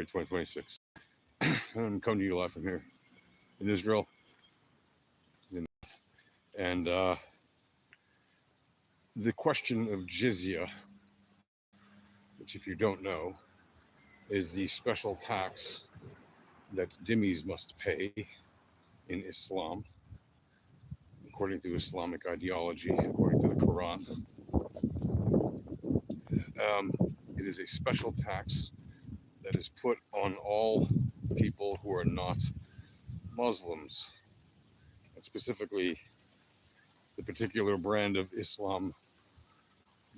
February 2026. I'm coming to you live from here in Israel. And the question of Jizya, which if you don't know, is the special tax that dhimmis must pay in Islam, according to Islamic ideology, according to the Quran. It is a special tax that is put on all people who are not Muslims, and specifically the particular brand of Islam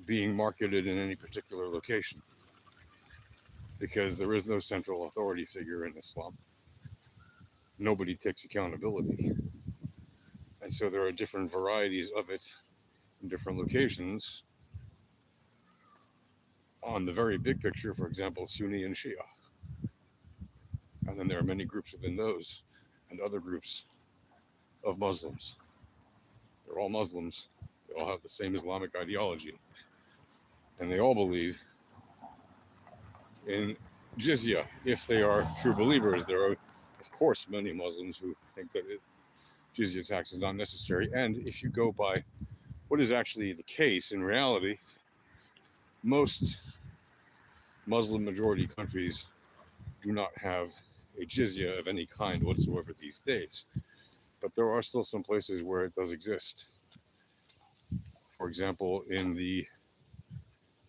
being marketed in any particular location, because there is no central authority figure in Islam. Nobody takes accountability. And so there are different varieties of it in different locations. On the very big picture, for example, Sunni and Shia. And then there are many groups within those and other groups of Muslims. They're all Muslims. They all have the same Islamic ideology. And they all believe in Jizya, if they are true believers. There are, of course, many Muslims who think that Jizya tax is not necessary. And if you go by what is actually the case in reality, most Muslim majority countries do not have a jizya of any kind whatsoever these days. But there are still some places where it does exist. For example, in the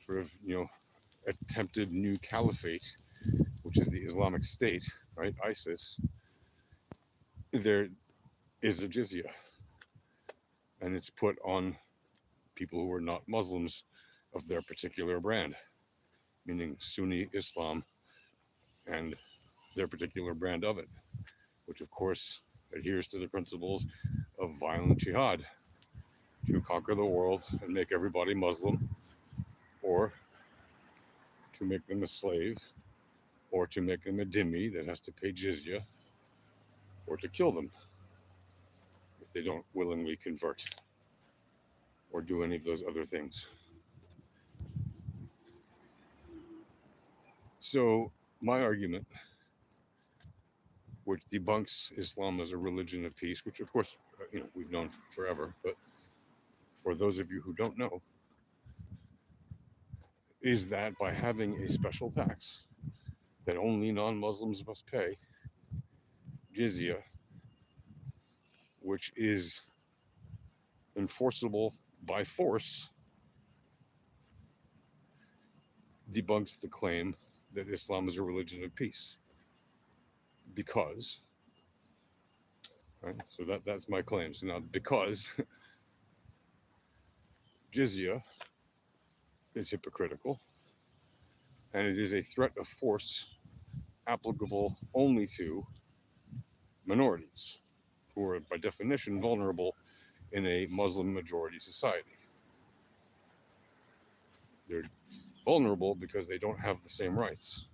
sort of, attempted new caliphate, which is the Islamic State, right, ISIS, there is a jizya. And it's put on people who are not Muslims of their particular brand, meaning Sunni Islam and their particular brand of it, which of course adheres to the principles of violent jihad to conquer the world and make everybody Muslim, or to make them a slave, or to make them a dhimmi that has to pay jizya, or to kill them if they don't willingly convert or do any of those other things. So my argument, which debunks Islam as a religion of peace, which of course, we've known forever, but for those of you who don't know, is that by having a special tax that only non-Muslims must pay, jizya, which is enforceable by force, debunks the claim that Islam is a religion of peace. Because, right, so that's my claim. So now, because jizya is hypocritical, and it is a threat of force applicable only to minorities, who are by definition vulnerable in a Muslim majority society. They're vulnerable because they don't have the same rights.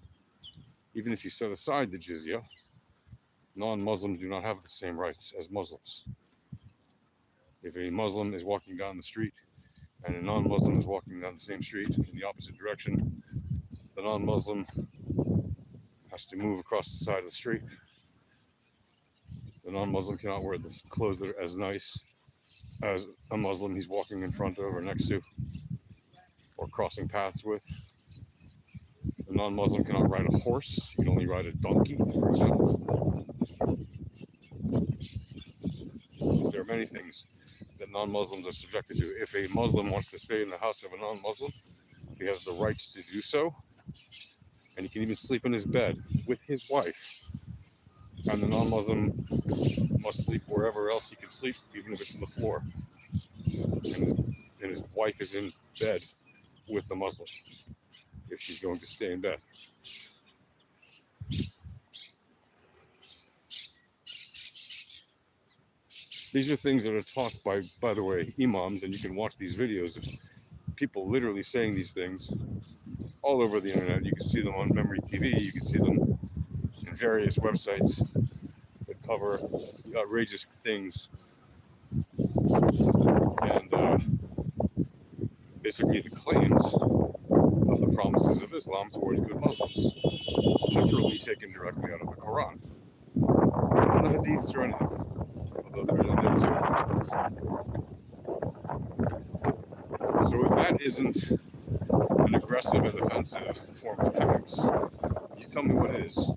Even if you set aside the jizya, non-Muslims do not have the same rights as Muslims. If a Muslim is walking down the street and a non-Muslim is walking down the same street in the opposite direction, the non-Muslim has to move across the side of the street. The non-Muslim cannot wear the clothes that are as nice as a Muslim he's walking in front of or next to or crossing paths with. The non-Muslim cannot ride a horse. He can only ride a donkey, for example. There are many things that non-Muslims are subjected to. If a Muslim wants to stay in the house of a non-Muslim, he has the rights to do so. And he can even sleep in his bed with his wife. And the non-Muslim must sleep wherever else he can sleep, even if it's on the floor. And his wife is in bed with the Muslim, if she's going to stay in bed. These are things that are taught by the way, imams, and you can watch these videos of people literally saying these things all over the internet. You can see them on Memory TV, you can see them in various websites that cover outrageous things. And basically the claims of the promises of Islam towards good Muslims, literally taken directly out of the Quran. And the Hadiths are in it, although they're in there too. So if that isn't an aggressive and offensive form of tax, you tell me what is,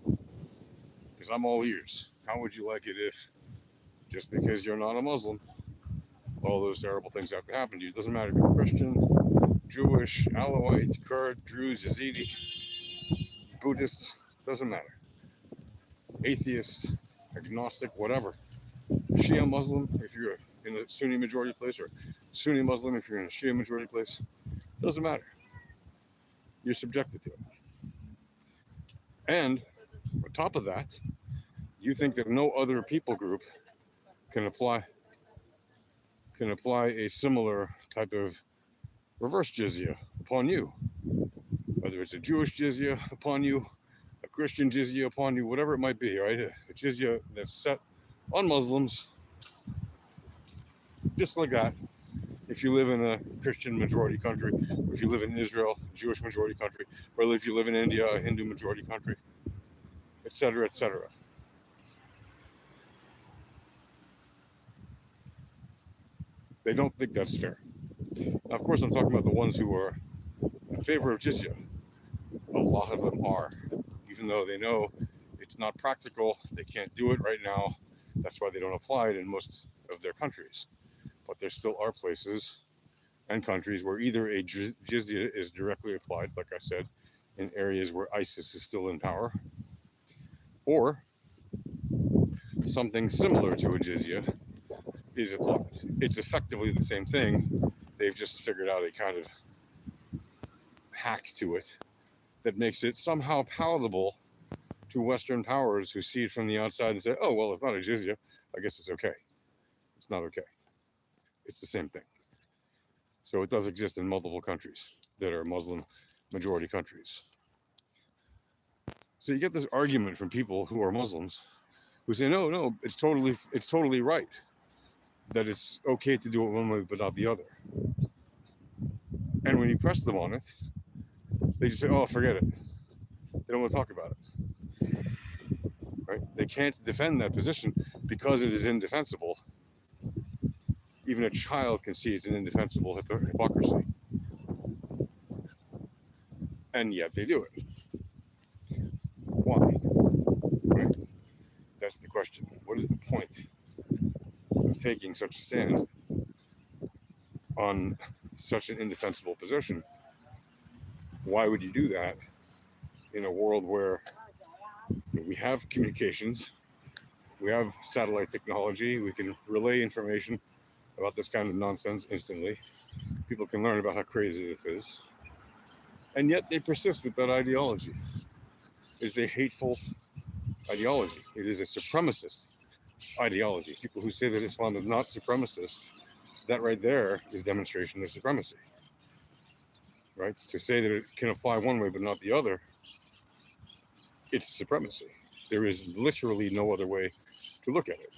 because I'm all ears. How would you like it if, just because you're not a Muslim, all those terrible things have to happen to you? It doesn't matter if you're Christian, Jewish, Alawites, Kurd, Druze, Yazidi, Buddhists, doesn't matter. Atheist, agnostic, whatever. Shia Muslim, if you're in a Sunni majority place, or Sunni Muslim, if you're in a Shia majority place, doesn't matter. You're subjected to it. And on top of that, you think that no other people group can apply a similar type of reverse jizya upon you, whether it's a Jewish jizya upon you, a Christian jizya upon you, whatever it might be, right? A jizya that's set on Muslims, just like that. If you live in a Christian majority country, or if you live in Israel, Jewish majority country, or if you live in India, a Hindu majority country, etc., etc. They don't think that's fair. Now, of course, I'm talking about the ones who are in favor of jizya. A lot of them are, even though they know it's not practical, they can't do it right now. That's why they don't apply it in most of their countries. But there still are places and countries where either a jizya is directly applied, like I said, in areas where ISIS is still in power, or something similar to a jizya is applied. It's effectively the same thing. They've just figured out a kind of hack to it that makes it somehow palatable to Western powers who see it from the outside and say, oh, well, it's not a jizya. I guess it's okay. It's not okay. It's the same thing. So it does exist in multiple countries that are Muslim majority countries. So you get this argument from people who are Muslims who say, no, it's totally right that it's okay to do it one way but not the other. And when you press them on it, they just say, oh, forget it. They don't want to talk about it. Right? They can't defend that position because it is indefensible. Even a child can see it's an indefensible hypocrisy. And yet they do it. Why? Right? That's the question. What is the point of taking such a stand on such an indefensible position? Why would you do that in a world where we have communications, we have satellite technology, we can relay information about this kind of nonsense instantly. People can learn about how crazy this is. And yet they persist with that ideology. It's a hateful ideology. It is a supremacist ideology. People who say that Islam is not supremacist, that right there is demonstration of supremacy. Right? To say that it can apply one way but not the other, it's supremacy. There is literally no other way to look at it.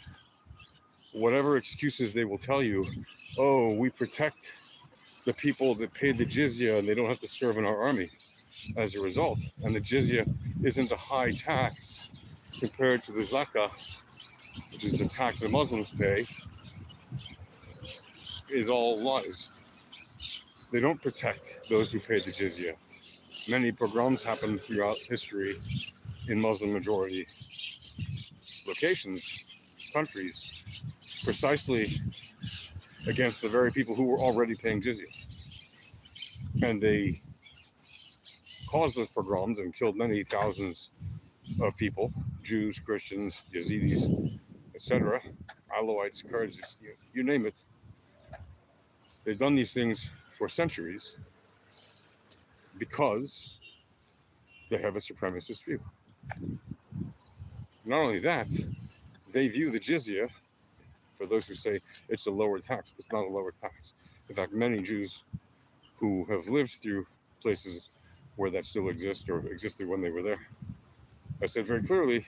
Whatever excuses they will tell you, oh, we protect the people that pay the jizya and they don't have to serve in our army as a result. And the jizya isn't a high tax compared to the zakah, which is the tax that Muslims pay, is all lies. They don't protect those who pay the jizya. Many pogroms happen throughout history in Muslim majority locations, countries, precisely against the very people who were already paying jizya. And they caused those pogroms and killed many thousands of people, Jews, Christians, Yazidis, etc., Alawites, Kurds, you name it. They've done these things for centuries because they have a supremacist view. Not only that, they view the jizya, for those who say it's a lower tax, it's not a lower tax. In fact, many Jews who have lived through places where that still exists or existed when they were there, I said very clearly,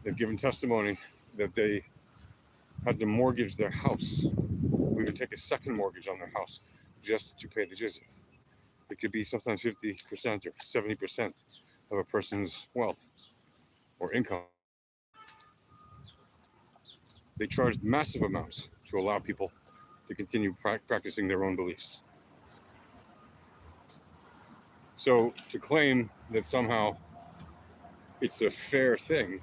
they've given testimony that they had to mortgage their house, or even take a second mortgage on their house just to pay the jizya. It could be sometimes 50% or 70% of a person's wealth or income. They charged massive amounts to allow people to continue practicing their own beliefs. So to claim that somehow it's a fair thing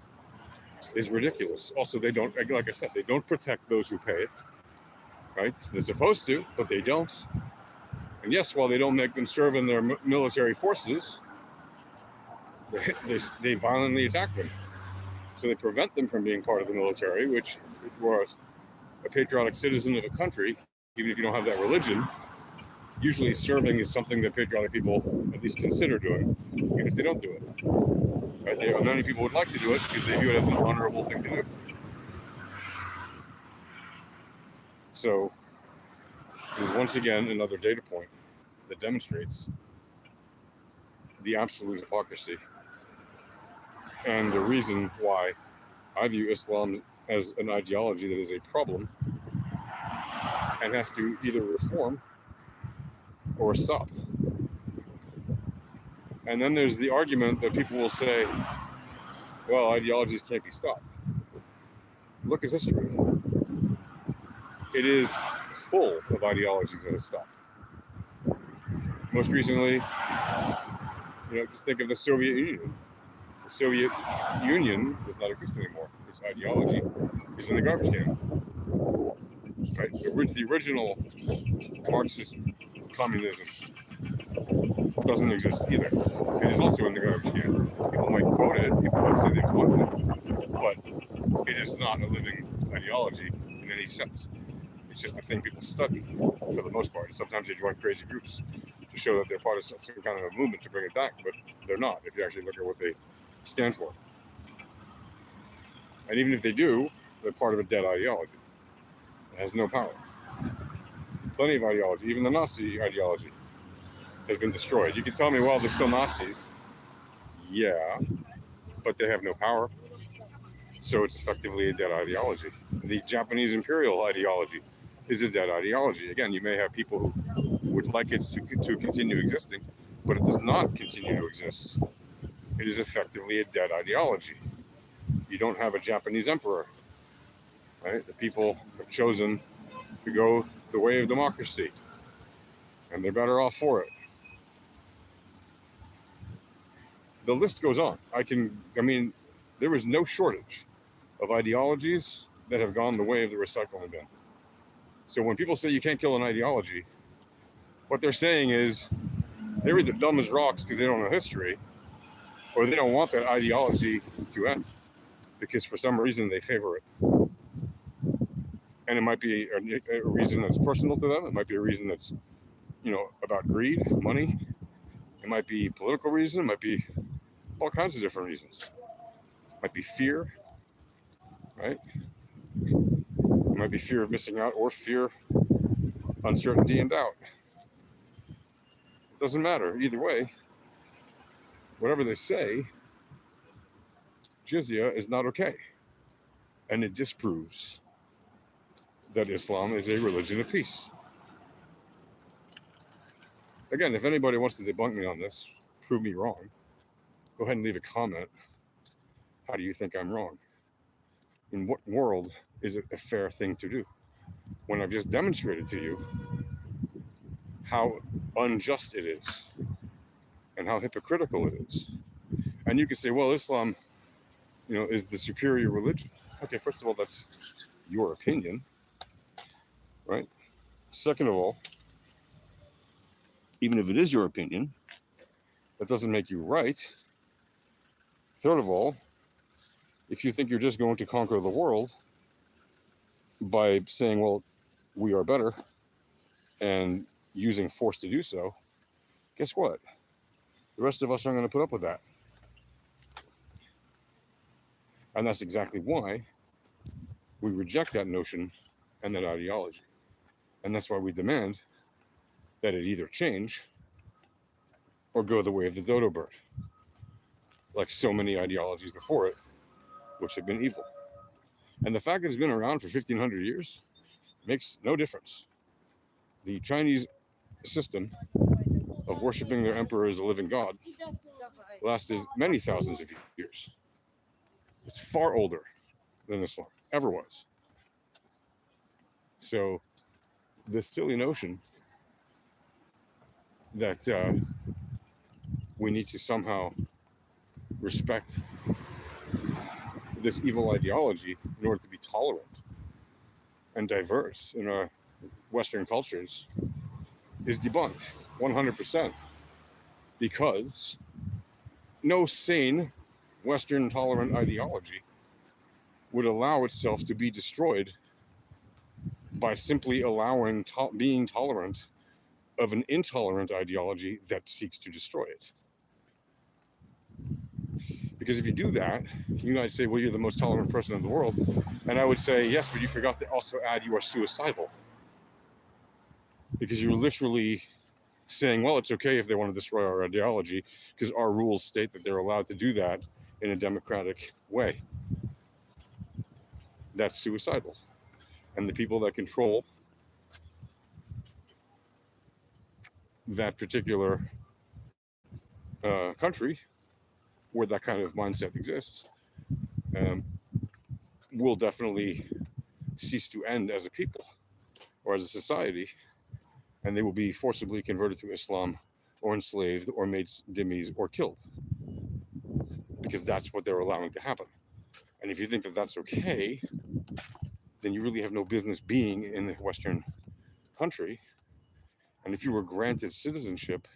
is ridiculous. Also, they don't, like I said, they don't protect those who pay it, right? They're supposed to, but they don't. And yes, while they don't make them serve in their military forces, they violently attack them. So they prevent them from being part of the military, which, if you are a patriotic citizen of a country, even if you don't have that religion, usually serving is something that patriotic people at least consider doing, even if they don't do it. Right? Many people would like to do it because they view it as an honorable thing to do. So there's once again another data point that demonstrates the absolute hypocrisy and the reason why I view Islam as an ideology that is a problem and has to either reform or stop. And then there's the argument that people will say, well, ideologies can't be stopped. Look at history. It is full of ideologies that have stopped. Most recently, just think of the Soviet Union. The Soviet Union does not exist anymore. Its ideology is in the garbage can. Right? The original Marxist communism doesn't exist either. It is also in the garbage can. People might quote it, people might say they quote it, but it is not a living ideology in any sense. It's just a thing people study for the most part. And sometimes they join crazy groups to show that they're part of some kind of a movement to bring it back, but they're not if you actually look at what they stand for. And even if they do, they're part of a dead ideology. It has no power. Plenty of ideology, even the Nazi ideology, has been destroyed. You can tell me, well, they're still Nazis. Yeah, but they have no power. So it's effectively a dead ideology. The Japanese imperial ideology is a dead ideology. Again, you may have people who would like it to continue existing, but it does not continue to exist. It is effectively a dead ideology. You don't have a Japanese emperor, right? The people have chosen to go the way of democracy, and they're better off for it. The list goes on. There is no shortage of ideologies that have gone the way of the recycling bin. So when people say you can't kill an ideology, what they're saying is they're either dumb as rocks because they don't know history, or they don't want that ideology to end because for some reason they favor it. And it might be a reason that's personal to them. It might be a reason that's, about greed, money. It might be political reason. It might be all kinds of different reasons. It might be fear, right? It might be fear of missing out or fear, uncertainty, and doubt. It doesn't matter. Either way, whatever they say, Jizya is not okay. And it disproves that Islam is a religion of peace. Again, if anybody wants to debunk me on this, prove me wrong, go ahead and leave a comment. How do you think I'm wrong? In what world is it a fair thing to do? When I've just demonstrated to you how unjust it is and how hypocritical it is. And you can say, well, Islam, is the superior religion. Okay, first of all, that's your opinion, right? Second of all, even if it is your opinion, that doesn't make you right. Third of all, if you think you're just going to conquer the world by saying, well, we are better, and using force to do so, guess what? The rest of us aren't going to put up with that. And that's exactly why we reject that notion and that ideology. And that's why we demand that it either change or go the way of the dodo bird, like so many ideologies before it, which have been evil. And the fact that it's been around for 1,500 years makes no difference. The Chinese system of worshiping their emperor as a living god lasted many thousands of years. It's far older than Islam ever was. So the silly notion that we need to somehow respect this evil ideology in order to be tolerant and diverse in our Western cultures is debunked 100%, because no sane Western tolerant ideology would allow itself to be destroyed by simply allowing being tolerant of an intolerant ideology that seeks to destroy it. Because if you do that, you might say, well, you're the most tolerant person in the world. And I would say, yes, but you forgot to also add you are suicidal. Because you're literally saying, well, it's okay if they want to destroy our ideology, because our rules state that they're allowed to do that in a democratic way. That's suicidal. And the people that control that particular country where that kind of mindset exists will definitely cease to end as a people or as a society, and they will be forcibly converted to Islam or enslaved or made dhimmis or killed, because that's what they're allowing to happen. And if you think that that's okay, then you really have no business being in a Western country. And if you were granted citizenship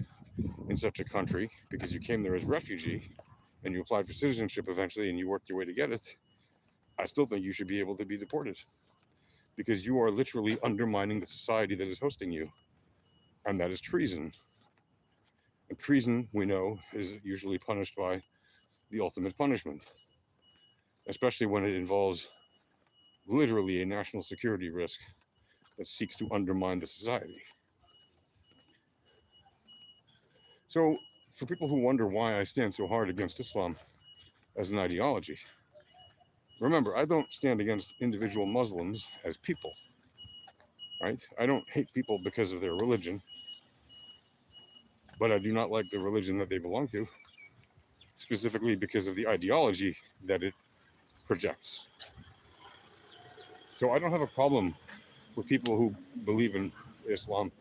in such a country because you came there as refugee and you applied for citizenship eventually and you worked your way to get it, I still think you should be able to be deported, because you are literally undermining the society that is hosting you, and that is treason. And treason, we know, is usually punished by the ultimate punishment, especially when it involves literally a national security risk that seeks to undermine the society. So, for people who wonder why I stand so hard against Islam as an ideology, remember, I don't stand against individual Muslims as people, right? I don't hate people because of their religion, but I do not like the religion that they belong to, specifically because of the ideology that it projects. So I don't have a problem with people who believe in Islam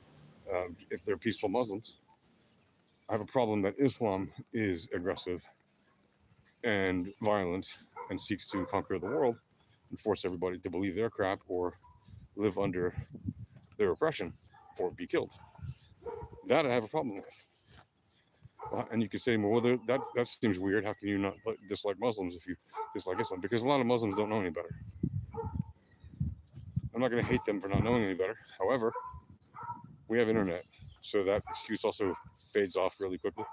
if they're peaceful Muslims. I have a problem that Islam is aggressive and violent and seeks to conquer the world and force everybody to believe their crap or live under their oppression or be killed. That I have a problem with. And you could say, well, that seems weird. How can you not dislike Muslims if you dislike Islam? Because a lot of Muslims don't know any better. I'm not going to hate them for not knowing any better. However, we have internet, so that excuse also fades off really quickly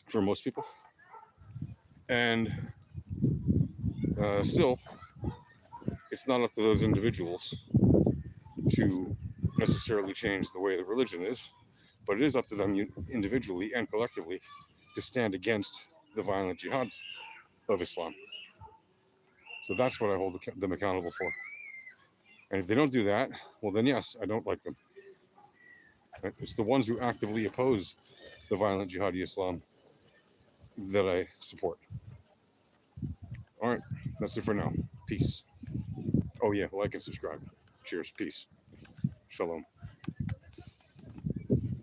for most people. And still, it's not up to those individuals to necessarily change the way the religion is, but it is up to them individually and collectively to stand against the violent jihad of Islam. So that's what I hold them accountable for. And if they don't do that, well then yes, I don't like them. It's the ones who actively oppose the violent jihadi Islam that I support. All right, that's it for now. Peace. Oh yeah, like and subscribe. Cheers. Peace. Shalom.